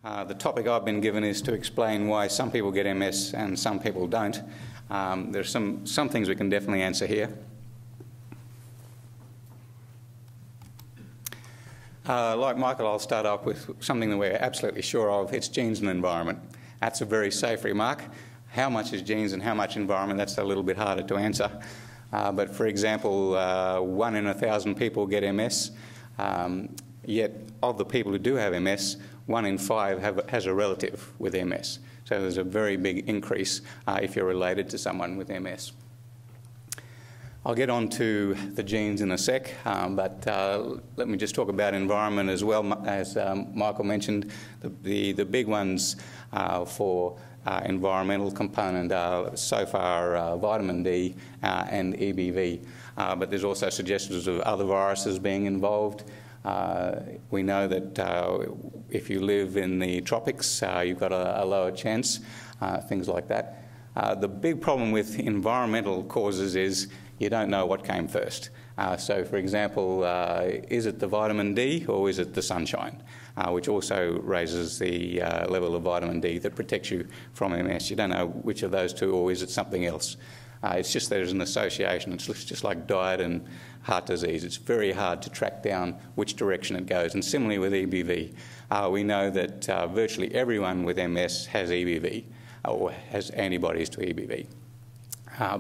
The topic I've been given is to explain why some people get MS and some people don't. There's some things we can definitely answer here. Like Michael, I'll start off with something that we're absolutely sure of. It's genes and environment. That's a very safe remark. How much is genes and how much environment? That's a little bit harder to answer. But for example, 1 in 1,000 people get MS, yet of the people who do have MS, 1 in 5 has a relative with MS. So there's a very big increase if you're related to someone with MS. I'll get on to the genes in a sec, but let me just talk about environment as well. As Michael mentioned, the big ones for environmental component are so far vitamin D and EBV, but there's also suggestions of other viruses being involved. We know that if you live in the tropics, you've got a lower chance, things like that. The big problem with environmental causes is you don't know what came first. So, for example, is it the vitamin D or is it the sunshine, which also raises the level of vitamin D that protects you from MS. You don't know which of those two, or is it something else? It's just there's an association. It's just like diet and heart disease. It's very hard to track down which direction it goes. And similarly with EBV, we know that virtually everyone with MS has EBV or has antibodies to EBV.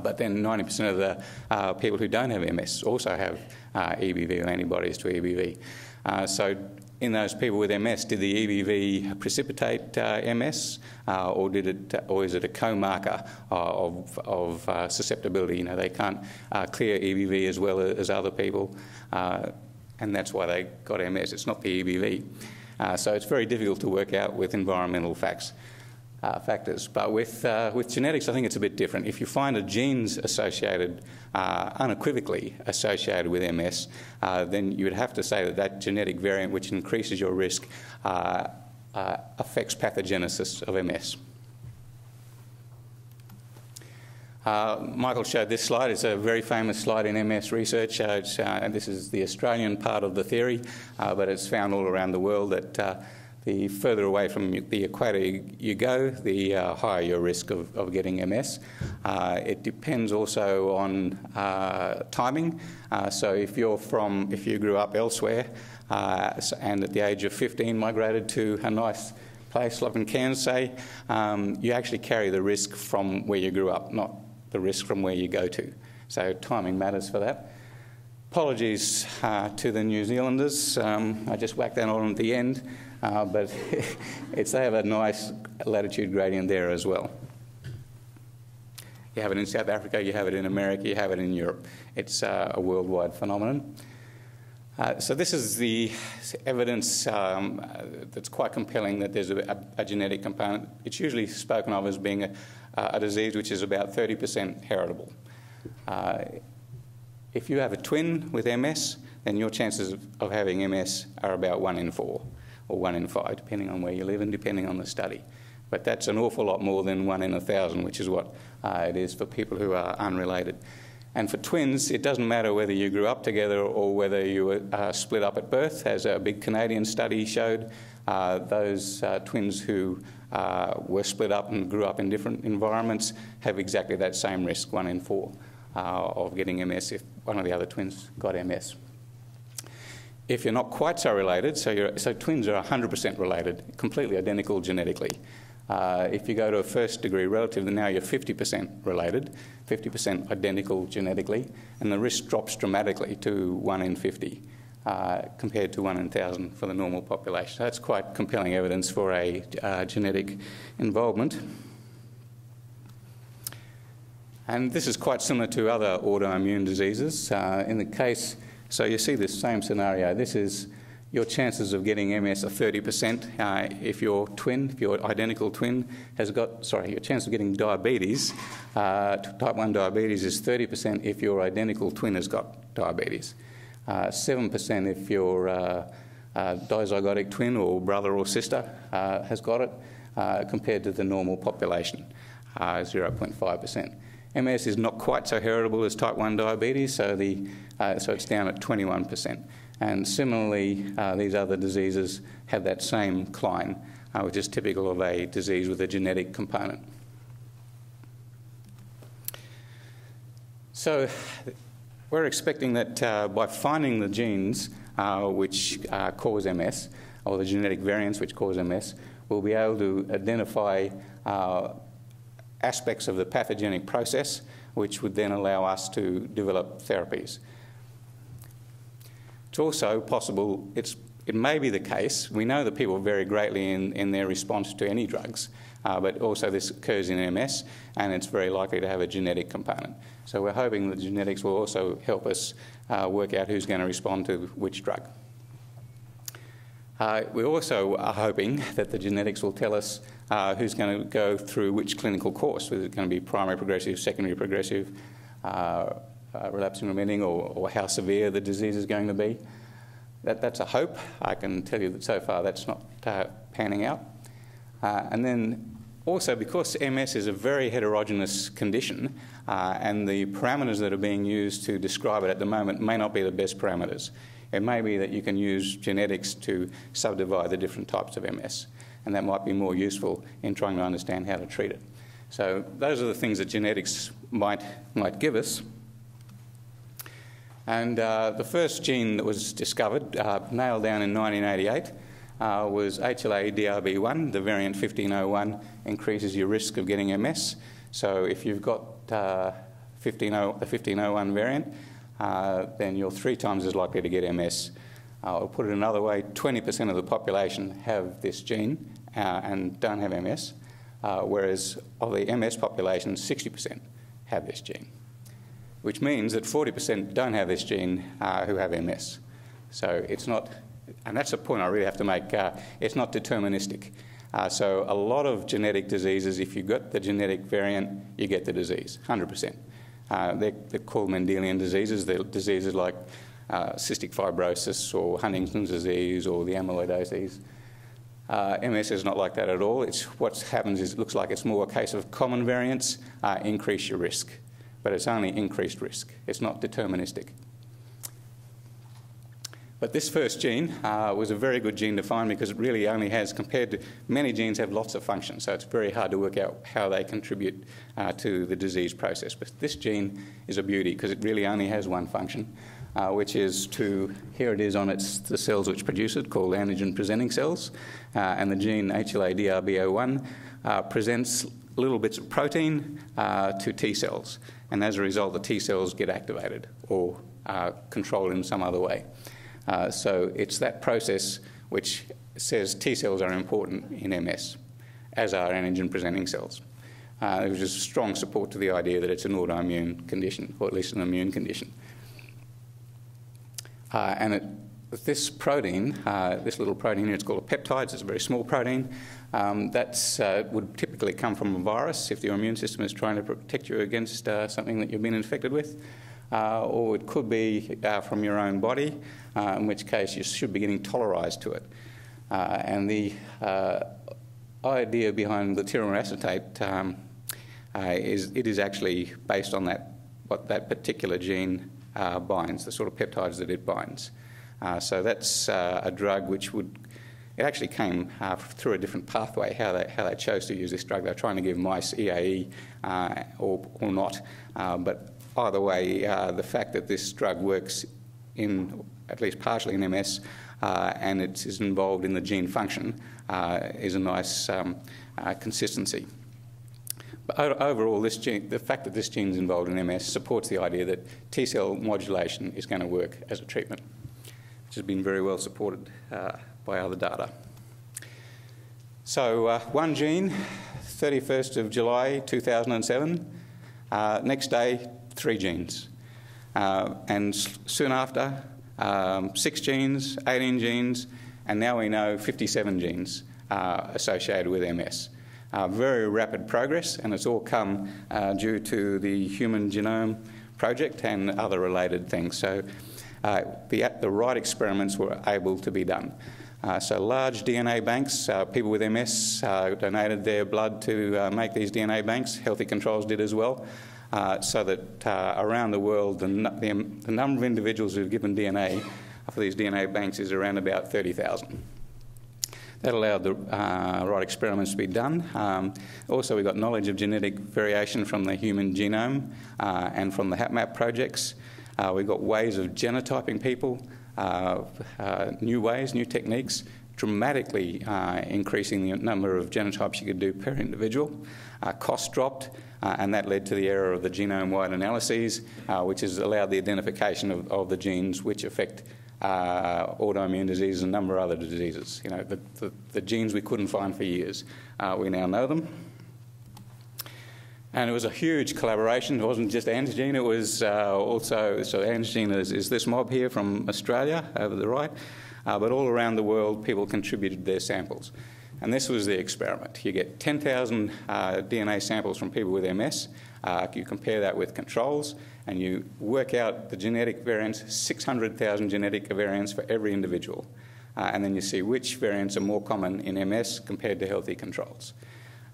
But then 90% of the people who don't have MS also have EBV or antibodies to EBV. So in those people with MS, did the EBV precipitate MS, or is it a co-marker of susceptibility? You know, they can't clear EBV as well as other people, and that's why they got MS. It's not the EBV. So it's very difficult to work out with environmental factors. But with genetics, I think it's a bit different. If you find a genes associated, unequivocally associated with MS, then you would have to say that that genetic variant, which increases your risk, affects pathogenesis of MS. Michael showed this slide. It's a very famous slide in MS research. And this is the Australian part of the theory, but it's found all around the world that the further away from the equator you go, the higher your risk of getting MS. It depends also on timing. So if you grew up elsewhere and at the age of 15 migrated to a nice place like in Cairns, say, you actually carry the risk from where you grew up, not the risk from where you go to. So timing matters for that. Apologies to the New Zealanders. I just whacked that on at the end. But they have a nice latitude gradient there as well. You have it in South Africa, you have it in America, you have it in Europe. It's a worldwide phenomenon. So this is the evidence that's quite compelling that there's a genetic component. It's usually spoken of as being a disease which is about 30% heritable. If you have a twin with MS, then your chances of having MS are about 1 in 4. Or 1 in 5, depending on where you live and depending on the study. But that's an awful lot more than 1 in 1,000, which is what it is for people who are unrelated. And for twins, it doesn't matter whether you grew up together or whether you were split up at birth. As a big Canadian study showed, those twins who were split up and grew up in different environments have exactly that same risk, 1 in 4, of getting MS if one of the other twins got MS. If you're not quite so related, so twins are 100% related, completely identical genetically. If you go to a first-degree relative, then now you're 50% related, 50% identical genetically, and the risk drops dramatically to 1 in 50 compared to 1 in 1,000 for the normal population. So that's quite compelling evidence for a genetic involvement. And this is quite similar to other autoimmune diseases. In the case, so you see this same scenario. This is your chances of getting MS are 30% if your identical twin has got, your chance of getting diabetes, type 1 diabetes is 30% if your identical twin has got diabetes. 7% if your dizygotic twin or brother or sister has got it, compared to the normal population, 0.5%. MS is not quite so heritable as type 1 diabetes, so it's down at 21%. And similarly, these other diseases have that same decline which is typical of a disease with a genetic component. So we're expecting that by finding the genes which cause MS, or the genetic variants which cause MS, we'll be able to identify aspects of the pathogenic process which would then allow us to develop therapies. It's also possible, it may be the case, we know that people vary greatly in their response to any drugs, but also this occurs in MS, and it's very likely to have a genetic component. So we're hoping that genetics will also help us work out who's going to respond to which drug. We also are hoping that the genetics will tell us who's going to go through which clinical course, whether it's going to be primary progressive, secondary progressive, relapsing remitting, or how severe the disease is going to be. That's a hope. I can tell you that so far that's not panning out. And then also, because MS is a very heterogeneous condition, and the parameters that are being used to describe it at the moment may not be the best parameters. It may be that you can use genetics to subdivide the different types of MS, and that might be more useful in trying to understand how to treat it. So those are the things that genetics might give us. And the first gene that was discovered, nailed down in 1988, was HLA-DRB1. The variant 1501 increases your risk of getting MS. So if you've got the 1501 variant, then you're 3 times as likely to get MS. I'll put it another way, 20% of the population have this gene and don't have MS, whereas of the MS population, 60% have this gene, which means that 40% don't have this gene who have MS. So it's not, and that's a point I really have to make, it's not deterministic. So a lot of genetic diseases, if you've got the genetic variant, you get the disease, 100%. They're called Mendelian diseases. They're diseases like cystic fibrosis or Huntington's disease or the amyloidosis. MS is not like that at all. What happens is it looks like it's more a case of common variants increase your risk, but it's only increased risk. It's not deterministic. But this first gene was a very good gene to find because it really only has, compared to many genes, have lots of functions, so it's very hard to work out how they contribute to the disease process. But this gene is a beauty because it really only has one function, which is to, here it is on the cells which produce it, called antigen-presenting cells, and the gene HLA-DRB01 presents little bits of protein to T cells, and as a result the T cells get activated or controlled in some other way. So it's that process which says T cells are important in MS, as are antigen-presenting cells. There's just strong support to the idea that it's an autoimmune condition, or at least an immune condition. This protein, this little protein here, it's called a peptide. It's a very small protein. That would typically come from a virus if your immune system is trying to protect you against something that you've been infected with. Or it could be from your own body, in which case you should be getting tolerized to it. And the idea behind the tyrosine acetate is it is actually based on what that particular gene binds, the sort of peptides that it binds. So that's a drug which it actually came through a different pathway, how they chose to use this drug. They're trying to give mice EAE or not, but either way, the fact that this drug works at least partially in MS and it is involved in the gene function is a nice consistency. But overall, the fact that this gene is involved in MS supports the idea that T-cell modulation is going to work as a treatment, which has been very well supported by other data. So one gene, 31st of July 2007, next day 3 genes. And soon after, 6 genes, 18 genes, and now we know 57 genes associated with MS. Very rapid progress, and it's all come due to the Human Genome Project and other related things. So the right experiments were able to be done. So large DNA banks, people with MS donated their blood to make these DNA banks. Healthy controls did as well. So that around the world, the number of individuals who've given DNA for these DNA banks is around about 30,000. That allowed the right experiments to be done. Also, we got knowledge of genetic variation from the human genome and from the HapMap projects. We got ways of genotyping people, new ways, new techniques, dramatically increasing the number of genotypes you could do per individual. Costs dropped, and that led to the era of the genome-wide analyses, which has allowed the identification of the genes which affect autoimmune diseases and a number of other diseases. You know, the genes we couldn't find for years, we now know them. And it was a huge collaboration. It wasn't just Antigene, it was also, so Antigene is this mob here from Australia over the right, but all around the world people contributed their samples. And this was the experiment. You get 10,000 DNA samples from people with MS, you compare that with controls, and you work out the genetic variants, 600,000 genetic variants for every individual. And then you see which variants are more common in MS compared to healthy controls.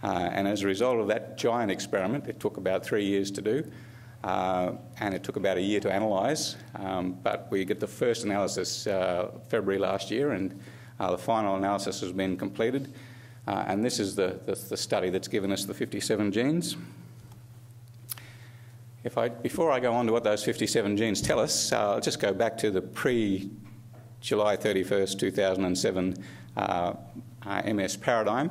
And as a result of that giant experiment, it took about 3 years to do, and it took about a year to analyse, but we get the first analysis February last year, and the final analysis has been completed, and this is the study that's given us the 57 genes. Before I go on to what those 57 genes tell us, I'll just go back to the pre-July 31st, 2007 MS paradigm,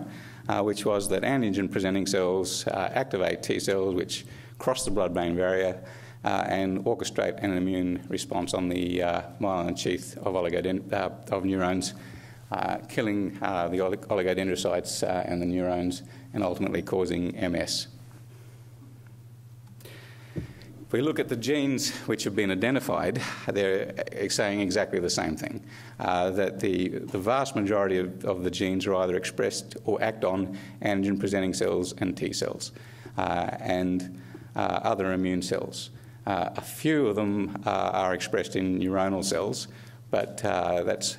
which was that antigen-presenting cells activate T cells which cross the blood-brain barrier and orchestrate an immune response on the myelin sheath of neurons, killing the oligodendrocytes and the neurons and ultimately causing MS. If we look at the genes which have been identified, they're saying exactly the same thing, that the vast majority of the genes are either expressed or act on antigen-presenting cells and T cells and other immune cells. A few of them are expressed in neuronal cells, but that's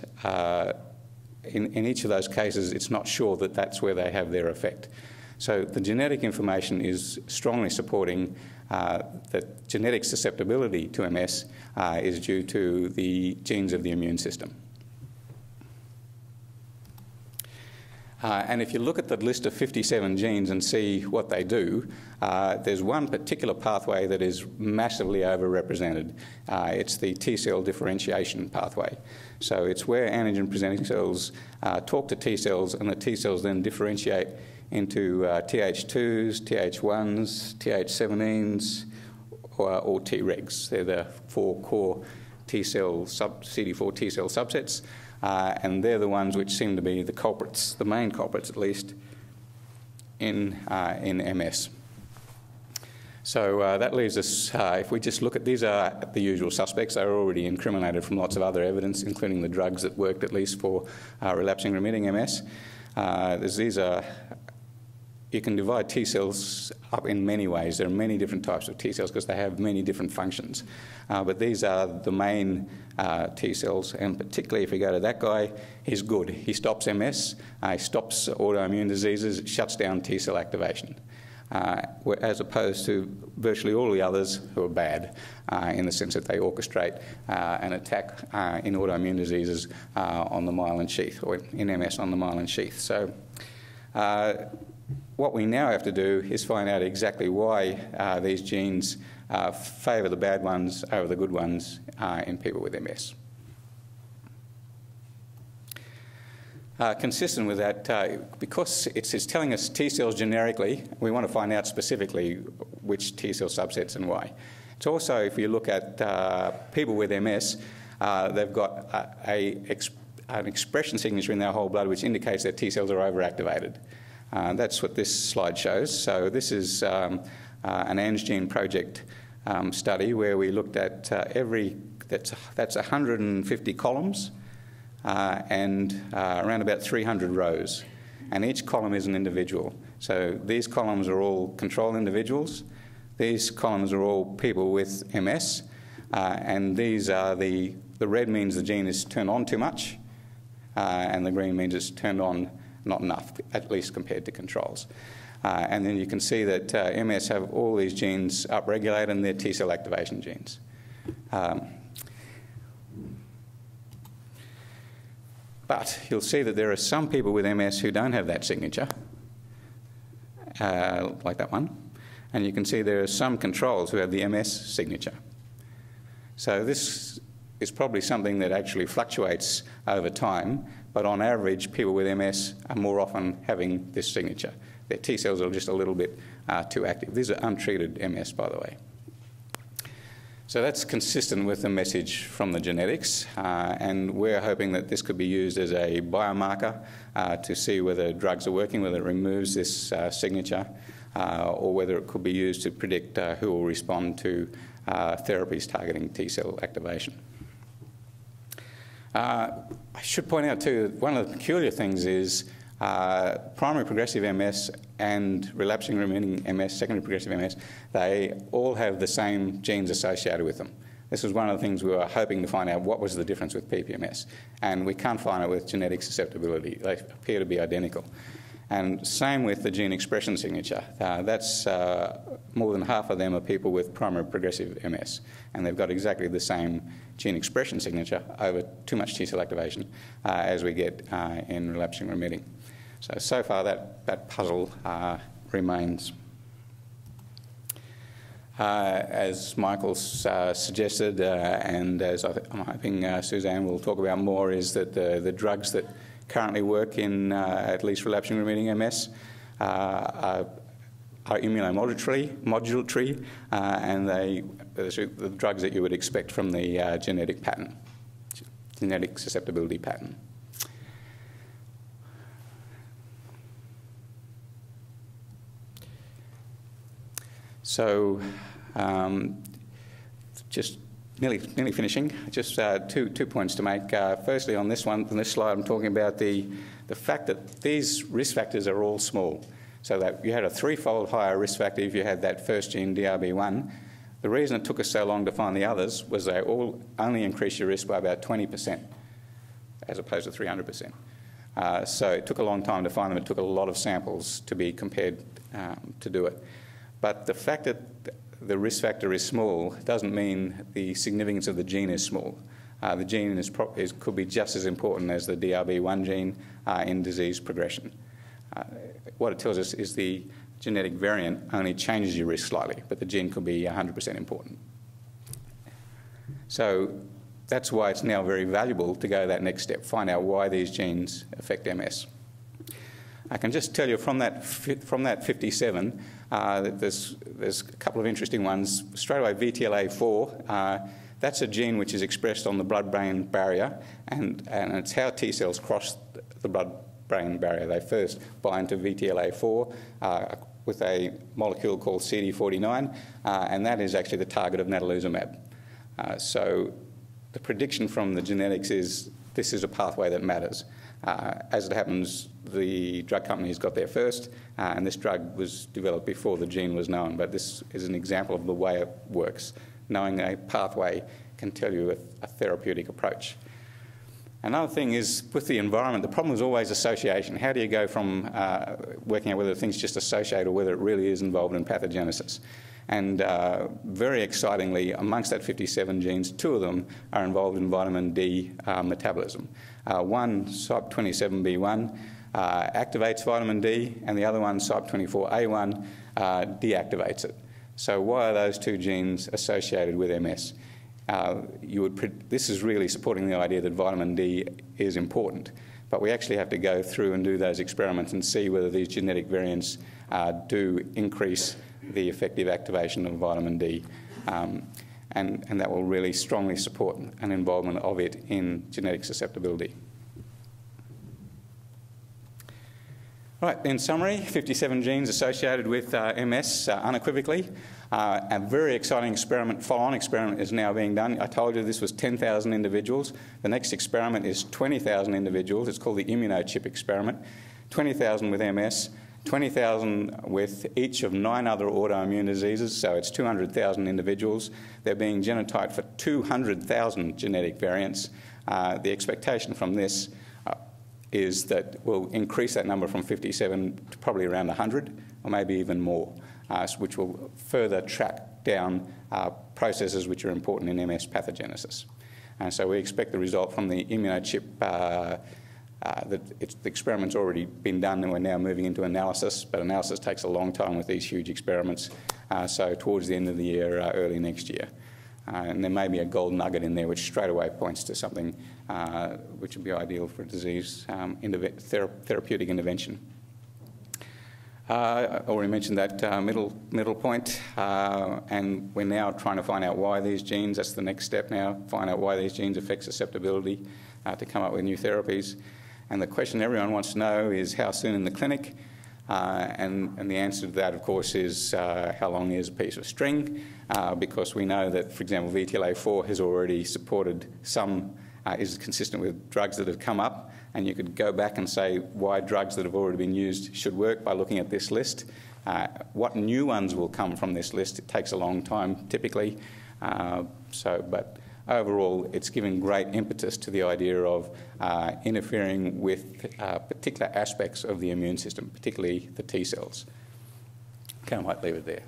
in each of those cases, it's not sure that that's where they have their effect. So the genetic information is strongly supporting that genetic susceptibility to MS is due to the genes of the immune system. And if you look at the list of 57 genes and see what they do, there's one particular pathway that is massively overrepresented. It's the T cell differentiation pathway. So it's where antigen-presenting cells talk to T cells, and the T cells then differentiate into Th2s, Th1s, Th17s, or Tregs. They're the four core CD4 T cell subsets, and they're the ones which seem to be the culprits, the main culprits at least, in MS. So that leaves us, if we just look at, these are the usual suspects. They're already incriminated from lots of other evidence, including the drugs that worked at least for relapsing remitting MS. You can divide T cells up in many ways. There are many different types of T cells because they have many different functions. But these are the main T cells, and particularly if you go to that guy, he's good. He stops MS, he stops autoimmune diseases, it shuts down T cell activation, as opposed to virtually all the others who are bad in the sense that they orchestrate an attack in autoimmune diseases on the myelin sheath, or in MS on the myelin sheath. So what we now have to do is find out exactly why these genes favour the bad ones over the good ones in people with MS. Consistent with that, because it's telling us T cells generically, we want to find out specifically which T cell subsets and why. It's also, if you look at people with MS, they've got an expression signature in their whole blood which indicates that T cells are overactivated. That's what this slide shows. So this is an Antigene project study where we looked at that's 150 columns and around about 300 rows. And each column is an individual. So these columns are all control individuals. These columns are all people with MS. And these are the red means the gene is turned on too much, and the green means it's turned on not enough, at least compared to controls. And then you can see that MS have all these genes upregulated, and they're T cell activation genes. But you'll see that there are some people with MS who don't have that signature, like that one. And you can see there are some controls who have the MS signature. So this is probably something that actually fluctuates over time, but on average, people with MS are more often having this signature. Their T cells are just a little bit too active. These are untreated MS, by the way. So that's consistent with the message from the genetics, and we're hoping that this could be used as a biomarker to see whether drugs are working, whether it removes this signature, or whether it could be used to predict who will respond to therapies targeting T cell activation. I should point out too, that one of the peculiar things is primary progressive MS and relapsing remitting MS, secondary progressive MS, they all have the same genes associated with them. This was one of the things we were hoping to find out, what was the difference with PPMS. And we can't find it with genetic susceptibility. They appear to be identical. And same with the gene expression signature. That's more than half of them are people with primary progressive MS. And they've got exactly the same gene expression signature over too much T cell activation as we get in relapsing remitting. So far that puzzle remains. As Michael suggested, and as I'm hoping Suzanne will talk about more, is that the drugs that currently work in at least relapsing remitting MS are immunomodulatory, and the drugs that you would expect from the genetic pattern, genetic susceptibility pattern. So, just nearly finishing. Just two points to make. Firstly, on this slide, I'm talking about the fact that these risk factors are all small. So that you had a threefold higher risk factor if you had that first gene, DRB1. The reason it took us so long to find the others was they all only increased your risk by about 20%, as opposed to 300%. So it took a long time to find them. It took a lot of samples to be compared to do it. But the fact that the risk factor is small doesn't mean the significance of the gene is small. The gene could be just as important as the DRB1 gene in disease progression. What it tells us is the genetic variant only changes your risk slightly, but the gene could be 100% important. So that's why it's now very valuable to go that next step, find out why these genes affect MS. I can just tell you from that 57, there's a couple of interesting ones. Straight away, VTLA4, that's a gene which is expressed on the blood-brain barrier, and it's how T cells cross the blood-brain barrier. They first bind to VTLA4 with a molecule called CD49, and that is actually the target of natalizumab. So the prediction from the genetics is this is a pathway that matters. As it happens, the drug companies got there first, and this drug was developed before the gene was known, but this is an example of the way it works. Knowing a pathway can tell you a therapeutic approach. Another thing is with the environment, the problem is always association. How do you go from working out whether the thing's just associated or whether it really is involved in pathogenesis? And very excitingly, amongst that 57 genes, 2 of them are involved in vitamin D metabolism. One, CYP27B1, activates vitamin D, and the other one, CYP24A1, deactivates it. So why are those 2 genes associated with MS? This is really supporting the idea that vitamin D is important, but we actually have to go through and do those experiments and see whether these genetic variants do increase the effective activation of vitamin D, and that will really strongly support an involvement of it in genetic susceptibility. Right, in summary, 57 genes associated with MS unequivocally. A very exciting experiment, follow-on experiment, is now being done. I told you this was 10,000 individuals. The next experiment is 20,000 individuals. It's called the immunochip experiment. 20,000 with MS, 20,000 with each of 9 other autoimmune diseases, so it's 200,000 individuals. They're being genotyped for 200,000 genetic variants. The expectation from this is that we'll increase that number from 57 to probably around 100, or maybe even more, which will further track down processes which are important in MS pathogenesis. And so we expect the result from the immunochip the experiment's already been done and we're now moving into analysis, but analysis takes a long time with these huge experiments, so towards the end of the year, early next year. And there may be a gold nugget in there which straight away points to something which would be ideal for disease therapeutic intervention. I already mentioned that middle point, and we're now trying to find out why these genes, that's the next step now, find out why these genes affect susceptibility to come up with new therapies. And the question everyone wants to know is how soon in the clinic, and the answer to that, of course, is how long is a piece of string, because we know that, for example, VTLA4 has already supported some, is consistent with drugs that have come up, and you could go back and say why drugs that have already been used should work by looking at this list. What new ones will come from this list, it takes a long time typically, but overall it's giving great impetus to the idea of interfering with particular aspects of the immune system, particularly the T cells. Okay, I might leave it there.